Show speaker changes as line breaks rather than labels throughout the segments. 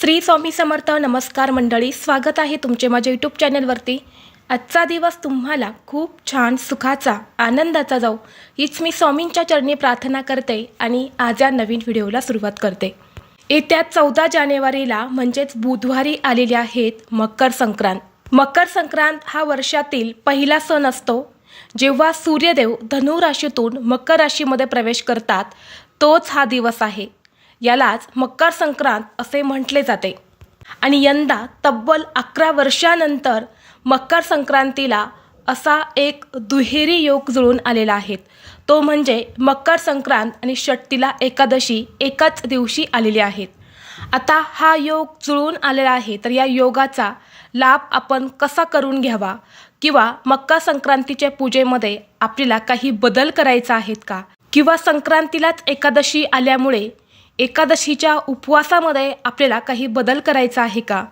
श्री स्वामी समर्थ. नमस्कार मंडळी, स्वागत आहे तुमचे माझ्या यूट्यूब चॅनलवरती. आजचा दिवस तुम्हाला खूप छान सुखाचा आनंदाचा जाऊ हीच मी स्वामींच्या चरणी प्रार्थना करते आणि आज या नवीन व्हिडिओला सुरुवात करते. येत्या 14 जानेवारीला म्हणजेच बुधवारी आलेले आहेत मकर संक्रांत. मकर संक्रांत हा वर्षातील पहिला सण असतो. जेव्हा सूर्यदेव धनु राशीतून मकर राशीमध्ये प्रवेश करतात तोच हा दिवस आहे. यालाच मकर संक्रांत असे म्हटले जाते. आणि यंदा तब्बल 11 वर्षानंतर मकर संक्रांतीला असा एक दुहेरी योग जुळून आलेला आहे. तो म्हणजे मकर संक्रांत आणि षष्ठीला एकादशी एकाच दिवशी आलेली आहेत. आता हा योग जुळून आलेला आहे, तर या योगाचा लाभ आपण कसा करून घ्यावा किंवा मकर संक्रांतीच्या पूजेमध्ये आपल्याला काही बदल करायचा आहेत का, किंवा संक्रांतीलाच एकादशी आल्यामुळे एकादशीच्या उपवासामध्ये आपल्याला काही बदल करायचा आहे का.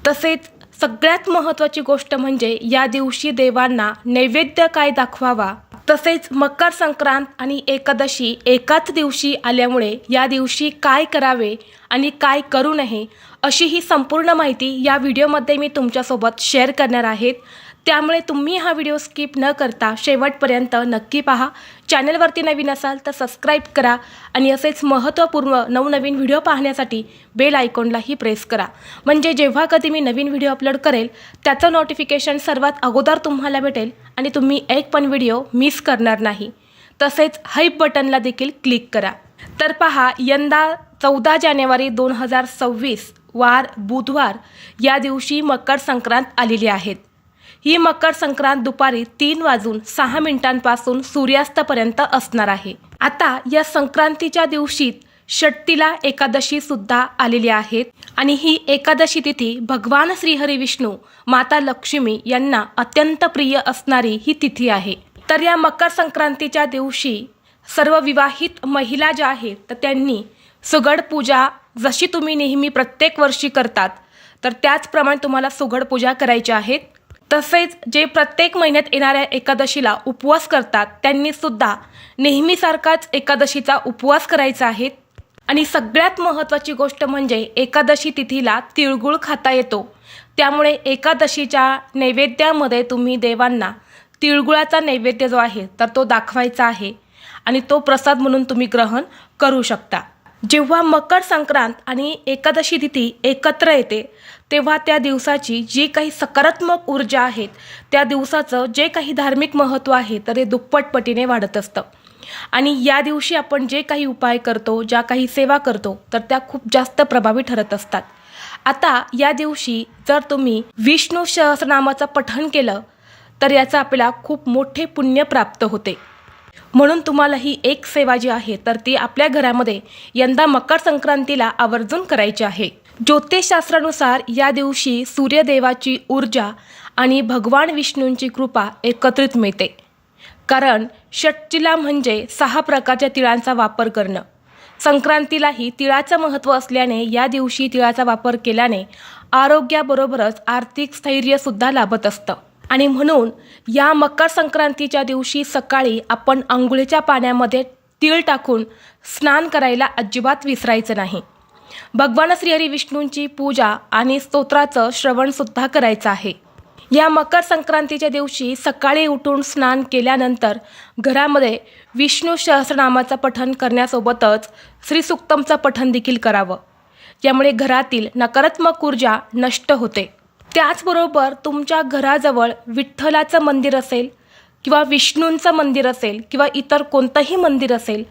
तसेच सगळ्यात महत्त्वाची गोष्ट म्हणजे या दिवशी देवांना नैवेद्य काय दाखवावा. तसेच मकर संक्रांत आणि एकादशी एकाच दिवशी आल्यामुळे या दिवशी काय करावे आणि काय करू नये अशी ही संपूर्ण माहिती या व्हिडिओमध्ये मी तुमच्यासोबत शेअर करणार आहेत. त्यामुळे तुम्ही हा व्हिडिओ स्किप न करता शेवटपर्यंत नक्की पहा. चॅनलवरती नवीन असाल तर सबस्क्राईब करा आणि असेच महत्त्वपूर्ण नवनवीन व्हिडिओ पाहण्यासाठी बेल आयकॉनलाही प्रेस करा. म्हणजे जेव्हा कधी मी नवीन व्हिडिओ अपलोड करेल त्याचं नोटिफिकेशन सर्वात अगोदर तुम्हाला भेटेल आणि तुम्ही एक पण व्हिडिओ मिस करणार नाही. तसेच हाईप बटनला देखील क्लिक करा. तर पहा, यंदा 14 जानेवारी 2026 वार बुधवार या दिवशी मकर संक्रांत आलेली आहे. ही मकर संक्रांत दुपारी 3:06 सूर्यास्तापर्यंत असणार आहे. आता या संक्रांतीच्या दिवशी षष्ठीला एकादशी सुद्धा आलेली आहेत आणि ही एकादशी तिथी भगवान श्रीहरी विष्णू माता लक्ष्मी यांना अत्यंत प्रिय असणारी ही तिथी आहे. तर या मकर संक्रांतीच्या दिवशी सर्व विवाहित महिला ज्या आहेत तर त्यांनी सुगड पूजा जशी तुम्ही नेहमी प्रत्येक वर्षी करतात तर त्याचप्रमाणे तुम्हाला सुगड पूजा करायची आहे. तसेच जे प्रत्येक महिन्यात येणाऱ्या एकादशीला उपवास करतात त्यांनी सुद्धा नेहमीसारखाच एकादशीचा उपवास करायचा आहे. आणि सगळ्यात महत्त्वाची गोष्ट म्हणजे एकादशी तिथीला तिळगुळ खाता येतो. त्यामुळे एकादशीच्या नैवेद्यामध्ये तुम्ही देवांना तिळगुळाचा नैवेद्य जो आहे तर तो दाखवायचा आहे आणि तो प्रसाद म्हणून तुम्ही ग्रहण करू शकता. जेव्हा मकर संक्रांत आणि एकादशी तिथी एकत्र येते तेव्हा त्या दिवसाची जी काही सकारात्मक ऊर्जा आहेत त्या दिवसाचं जे काही धार्मिक महत्त्व आहे तर ते दुप्पटपटीने वाढत असतं. आणि या दिवशी आपण जे काही उपाय करतो, ज्या काही सेवा करतो तर त्या खूप जास्त प्रभावी ठरत असतात. आता या दिवशी जर तुम्ही विष्णू सहस्रनामाचं पठण केलं तर याचं आपल्याला खूप मोठे पुण्य प्राप्त होते. म्हणून तुम्हाला ही एक सेवा जी आहे तर ती आपल्या घरामध्ये यंदा मकर संक्रांतीला आवर्जून करायची आहे. ज्योतिषशास्त्रानुसार या दिवशी सूर्यदेवाची ऊर्जा आणि भगवान विष्णूंची कृपा एकत्रित मिळते. कारण षष्ठीला म्हणजे 6 प्रकारच्या तिळांचा वापर करणं, संक्रांतीलाही तिळाचं महत्त्व असल्याने या दिवशी तिळाचा वापर केल्याने आरोग्याबरोबरच आर्थिक स्थैर्यसुद्धा लाभत असतं. आणि म्हणून या मकर संक्रांतीच्या दिवशी सकाळी आपण अंघोळीच्या पाण्यामध्ये तीळ टाकून स्नान करायला अजिबात विसरायचं नाही. भगवान श्रीहरी विष्णूंची पूजा आणि स्तोत्राचं श्रवणसुद्धा करायचं आहे. या मकर संक्रांतीच्या दिवशी सकाळी उठून स्नान केल्यानंतर घरामध्ये विष्णू सहस्रनामाचं पठण करण्यासोबतच श्रीसूक्तमचं पठण देखील करावं. यामुळे घरातील नकारात्मक ऊर्जा नष्ट होते. त्याचबरोबर तुमच्या घराजवळ विठ्ठलाचं मंदिर असेल किंवा विष्णूंचं मंदिर असेल किंवा इतर कोणतंही मंदिर असेल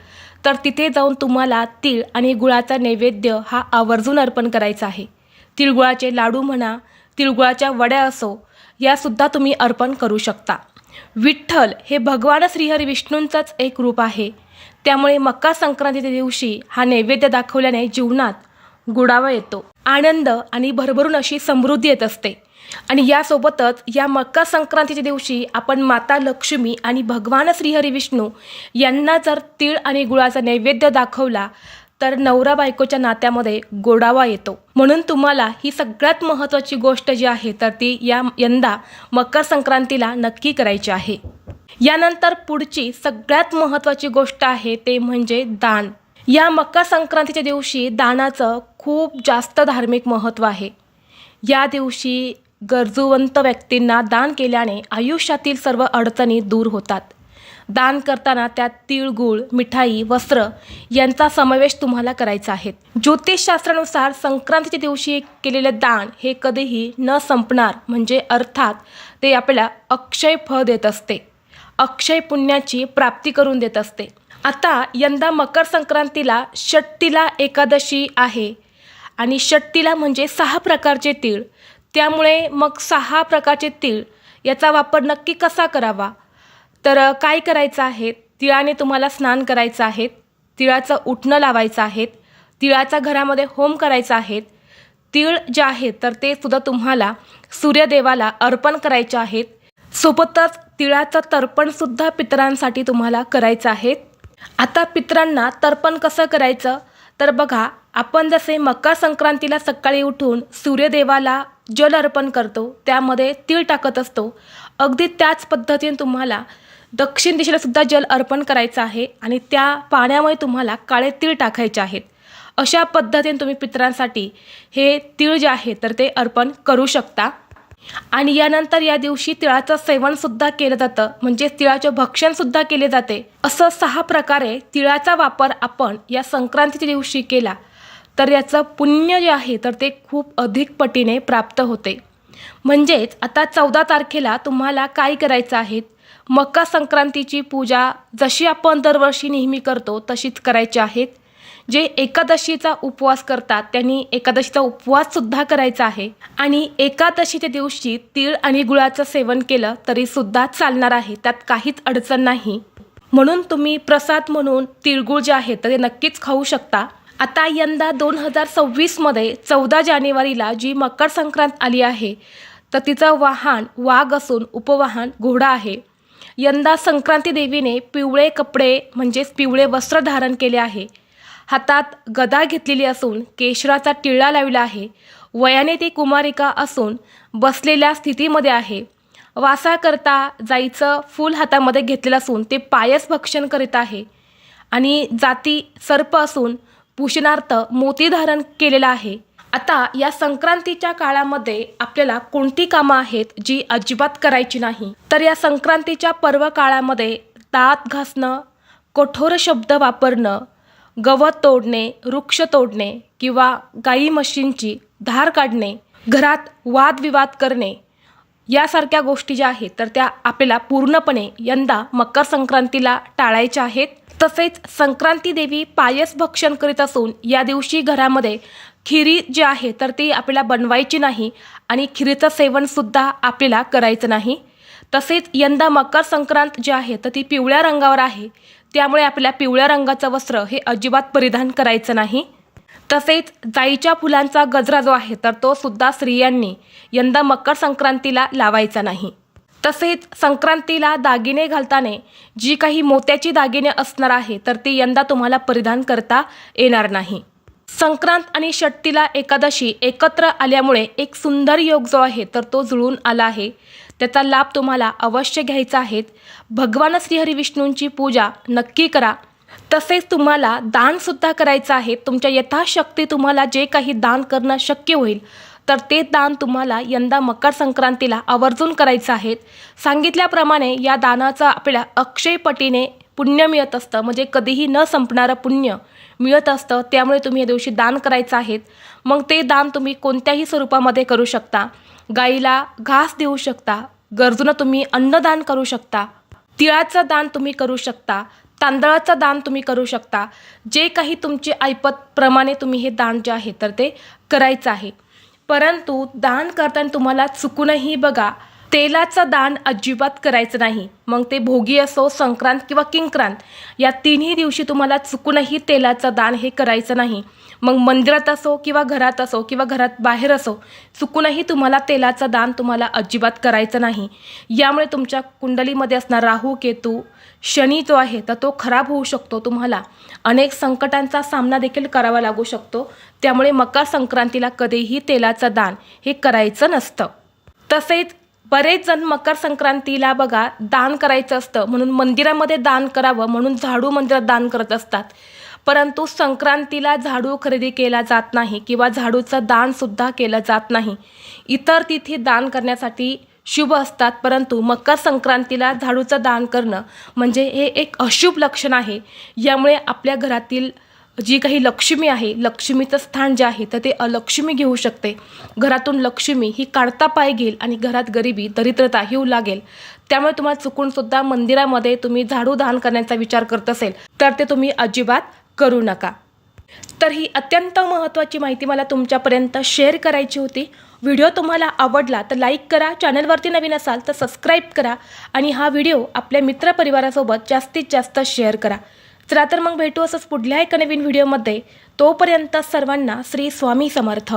तर तिथे जाऊन तुम्हाला तीळ आणि गुळाचा नैवेद्य हा आवर्जून अर्पण करायचा आहे. तिळगुळाचे लाडू म्हणा, तिळगुळाच्या वड्या असो यासुद्धा तुम्ही अर्पण करू शकता. विठ्ठल हे भगवान श्रीहरी विष्णूंचंच एक रूप आहे. त्यामुळे मकर संक्रांतीच्या दिवशी हा नैवेद्य दाखवल्याने जीवनात गोडावा येतो, आनंद आणि भरभरून अशी समृद्धी येत असते. आणि यासोबतच या मकर संक्रांतीच्या दिवशी आपण माता लक्ष्मी आणि भगवान श्रीहरी विष्णू यांना जर तीळ आणि गुळाचा नैवेद्य दाखवला तर नवरा बायकोच्या नात्यामध्ये गोडावा येतो. म्हणून तुम्हाला ही सगळ्यात महत्त्वाची गोष्ट जी आहे तर ती यंदा मकर संक्रांतीला नक्की करायची आहे. यानंतर पुढची सगळ्यात महत्त्वाची गोष्ट आहे ते म्हणजे दान. या मकर संक्रांतीच्या दिवशी दानाचं खूप जास्त धार्मिक महत्त्व आहे. या दिवशी गरजूवंत व्यक्तींना दान केल्याने आयुष्यातील सर्व अडचणी दूर होतात. दान करताना त्यात तिळगुळ, मिठाई, वस्त्र यांचा समावेश तुम्हाला करायचा आहे. ज्योतिषशास्त्रानुसार संक्रांतीच्या दिवशी केलेले दान हे कधीही न संपणार, म्हणजे अर्थात ते आपल्याला अक्षय फळ देत असते, अक्षय पुण्याची प्राप्ती करून देत असते. आता यंदा मकर संक्रांतीला षट्टिला एकादशी आहे आणि षट्टिला म्हणजे 6 प्रकारचे तीळ. त्यामुळे मग 6 प्रकारचे तीळ याचा वापर नक्की कसा करावा, तर काय करायचं आहे, तिळाने तुम्हाला स्नान करायचं आहे, तिळाचं उटणं लावायचं आहे, तिळाचा घरामध्ये होम करायचा आहे. तीळ जे आहेत तर ते सुद्धा तुम्हाला सूर्यदेवाला अर्पण करायचे आहेत. सोबतच तिळाचं तर्पणसुद्धा पितरांसाठी तुम्हाला करायचं आहे. आता पितरांना तर्पण कसं करायचं, तर बघा, आपण जसे मकर संक्रांतीला सकाळी उठून सूर्यदेवाला जल अर्पण करतो, त्यामध्ये तीळ टाकत असतो, अगदी त्याच पद्धतीने तुम्हाला दक्षिण दिशेला सुद्धा जल अर्पण करायचं आहे आणि त्या पाण्यामध्ये तुम्हाला काळे तीळ टाकायचे आहेत. अशा पद्धतीने तुम्ही पितरांसाठी हे तीळ जे आहे तर ते अर्पण करू शकता. आणि यानंतर या दिवशी तिळाचं सेवनसुद्धा केलं जातं, म्हणजे तिळाचे भक्षणसुद्धा केले जाते. असं 6 प्रकारे तिळाचा वापर आपण या संक्रांतीच्या दिवशी केला तर याचं पुण्य जे आहे तर ते खूप अधिक पटीने प्राप्त होते. म्हणजेच आता 14 तारखेला तुम्हाला काय करायचं आहे, मकर संक्रांतीची पूजा जशी आपण दरवर्षी नेहमी करतो तशीच करायची आहे. जे एकादशीचा उपवास करतात त्यांनी एकादशीचा उपवाससुद्धा करायचा आहे आणि एकादशीच्या दिवशी तीळ आणि गुळाचं सेवन केलं तरीसुद्धा चालणार आहे, त्यात काहीच अडचण नाही. म्हणून तुम्ही प्रसाद म्हणून तिळगुळ जे आहे तर ते नक्कीच खाऊ शकता. आता यंदा 2026मध्ये 14 जानेवारीला जी मकर संक्रांत आली आहे तर तिचं वाहन वाघ असून उपवाहन घोडा आहे. यंदा संक्रांती देवीने पिवळे कपडे म्हणजेच पिवळे वस्त्र धारण केले आहे. हातात गदा घेतलेली असून केशराचा टिळा लावला आहे. वयाने ती कुमारिका असून बसलेल्या स्थितीमध्ये आहे. वासाकरता जाईचं फूल हातामध्ये घेतलेलं असून ते पायस भक्षण करीत आहे आणि जाती सर्प असून पूजनार्थ मोती धारण केलेला आहे. आता या संक्रांतीच्या काळामध्ये आपल्याला कोणती कामं आहेत जी अजिबात करायची नाही, तर या संक्रांतीच्या पर्व काळामध्ये दात घासणं, कठोर शब्द वापरणं, गवत तोडणे, वृक्ष तोडणे किंवा गाई म्हशींची धार काढणे, घरात वादविवाद करणे यासारख्या गोष्टी ज्या आहेत तर त्या आपल्याला पूर्णपणे यंदा मकर संक्रांतीला टाळायच्या आहेत. तसेच संक्रांती देवी पायस भक्षण करीत असून या दिवशी घरामध्ये खिरी जी आहे तर ती आपल्याला बनवायची नाही आणि खिरीचं सेवनसुद्धा आपल्याला करायचं नाही. तसेच यंदा मकर संक्रांत जी आहे तर ती पिवळ्या रंगावर आहे, त्यामुळे आपल्याला पिवळ्या रंगाचं वस्त्र हे अजिबात परिधान करायचं नाही. तसेच जाईच्या फुलांचा गजरा जो आहे तर तो सुद्धा स्त्रियांनी यंदा मकर संक्रांतीला लावायचा नाही. तसेच संक्रांतीला दागिने घालताना जी काही मोत्याची दागिने असणार आहे तर ती यंदा तुम्हाला परिधान करता येणार नाही. संक्रांत आणि षट्टिला एकादशी एकत्र आल्यामुळे एक सुंदर योग जो आहे तर तो जुळून आला आहे. त्याचा लाभ तुम्हाला अवश्य घ्यायचा आहे. भगवान श्रीहरी विष्णूंची पूजा नक्की करा. तसेच तुम्हाला दानसुद्धा करायचं आहे. तुमच्या यथाशक्ती तुम्हाला जे काही दान करणं शक्य होईल तर ते दान तुम्हाला यंदा मकर संक्रांतीला आवर्जून करायचं आहे. सांगितल्याप्रमाणे या दानाचं आपल्याला अक्षय पटीने पुण्य मिळत असतं, म्हणजे कधीही न संपणारं पुण्य मिळत असतं. त्यामुळे तुम्ही या दिवशी दान करायचं आहे. मग ते दान तुम्ही कोणत्याही स्वरूपामध्ये करू शकता. गाईला घास देऊ शकता, गरजूंना तुम्ही अन्नदान करू शकता, तिळाचं दान तुम्ही करू शकता, तांदळाचं दान तुम्ही करू शकता. जे काही तुमचे ऐपतप्रमाणे तुम्ही हे दान जे आहे तर ते करायचं आहे. परंतु दान करताना तुम्हाला चुकूनही बघा, तेलाचं दान अजिबात करायचं नाही. मग ते भोगी असो, संक्रांत किंवा किंक्रांत, या तिन्ही दिवशी तुम्हाला चुकूनही तेलाचं दान हे करायचं नाही. मग मंदिरात असो किंवा घरात असो किंवा घरात बाहेर असो, चुकूनही तुम्हाला तेलाचं दान तुम्हाला अजिबात करायचं नाही. यामुळे तुमच्या कुंडलीमध्ये असणारा राहू, केतू, शनी जो आहे तर तो खराब होऊ शकतो. तुम्हाला अनेक संकटांचा सामना देखील करावा लागू शकतो. त्यामुळे मकर संक्रांतीला कधीही तेलाचं दान हे करायचं नसतं. तसेच बरेच जण मकर संक्रांतीला बघा दान करायचं असतं म्हणून मंदिरामध्ये दान करावं म्हणून झाडू मंदिरात दान करत असतात. परंतु संक्रांतीला झाडू खरेदी केला जात नाही किंवा झाडूचं दानसुद्धा केलं जात नाही. इतर तिथी दान करण्यासाठी शुभ असतात, परंतु मकर संक्रांतीला झाडूचं दान करणं म्हणजे हे एक अशुभ लक्षण आहे. यामुळे आपल्या घरातील जी काही लक्ष्मी आहे, लक्ष्मीचं स्थान जे आहे तर ते अलक्ष्मी घेऊ शकते. घरातून लक्ष्मी ही काढता पाय घेईल आणि घरात गरिबी दरिद्रता येऊ लागेल. त्यामुळे तुम्हाला चुकूनसुद्धा मंदिरामध्ये तुम्ही झाडू दान करण्याचा विचार करत असेल तर ते तुम्ही अजिबात करू नका. तर ही अत्यंत महत्त्वाची माहिती मला तुमच्यापर्यंत शेअर करायची होती. व्हिडिओ तुम्हाला आवडला तर लाईक करा, चॅनलवरती नवीन असाल तर सबस्क्राईब करा आणि हा व्हिडिओ आपल्या मित्रपरिवारासोबत जास्तीत जास्त शेअर करा. चला तर मग भेटू असंच पुढल्या एका नवीन व्हिडिओमध्ये. तोपर्यंत सर्वांना श्री स्वामी समर्थ.